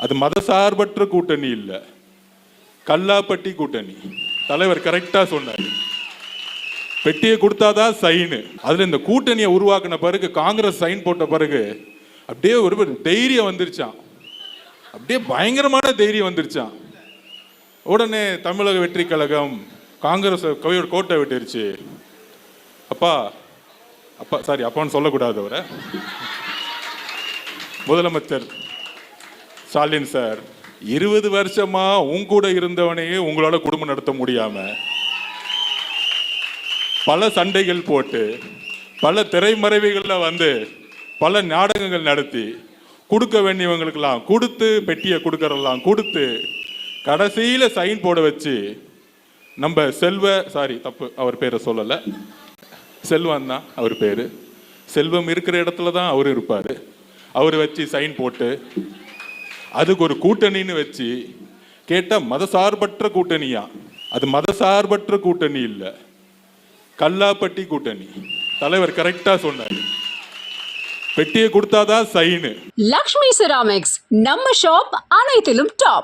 அது மதசார்பற்ற கூட்டணி இல்லை, கல்லாப்பட்டி கூட்டணி. தலைவர் கரெக்டா சொன்னார். பெட்டியை கொடுத்தாதான் சைனு. அதுல இந்த கூட்டணியை உருவாக்கின பிறகு, காங்கிரஸ் சைன் போட்ட பிறகு அப்படியே ஒரு தைரியம் வந்துருச்சான், அப்படியே பயங்கரமான தைரியம் வந்துருச்சான். உடனே தமிழக வெற்றி கழகம் காங்கிரஸ் கோட்டை விட்டுருச்சு. அப்பா அப்பா சாரி அப்பான்னு சொல்லக்கூடாது, அவரை முதலமைச்சர் ஸ்டாலின் சார் 20 வருஷமா உங்க கூட இருந்தவனையே உங்களால குடும்பம் நடத்த முடியாம பல சண்டைகள் போட்டு பல திரைமறைவுகள்ல வந்து பல நாடகங்கள் நடத்தி கொடுக்க வேண்டியவங்களுக்கெல்லாம் கொடுத்து பெட்டியை கொடுக்கறதெல்லாம் கொடுத்து கடைசியில சைன் போட வச்சு நம்ம தப்பு அவர் பேரை சொல்லலை, செல்வம் தான் அவர் பேரு. செல்வம் இருக்கிற இடத்துல தான் அவர் இருப்பாரு. அவர் வச்சு சைன் போட்டு அதுக்கு ஒரு கூட்டணின்னு வச்சு கேட்டா மதசார்பற்ற கூட்டணியா. அது மதசார்பற்ற கூட்டணி இல்லை, கல்லாப்பட்டி கூட்டணி. தலைவர் கரெக்டா சொன்னார். பெட்டியை கொடுத்தாதான் சைனு. லக்ஷ்மி செராமிக்ஸ் நம்ம ஷாப் அனைத்திலும் டாப்.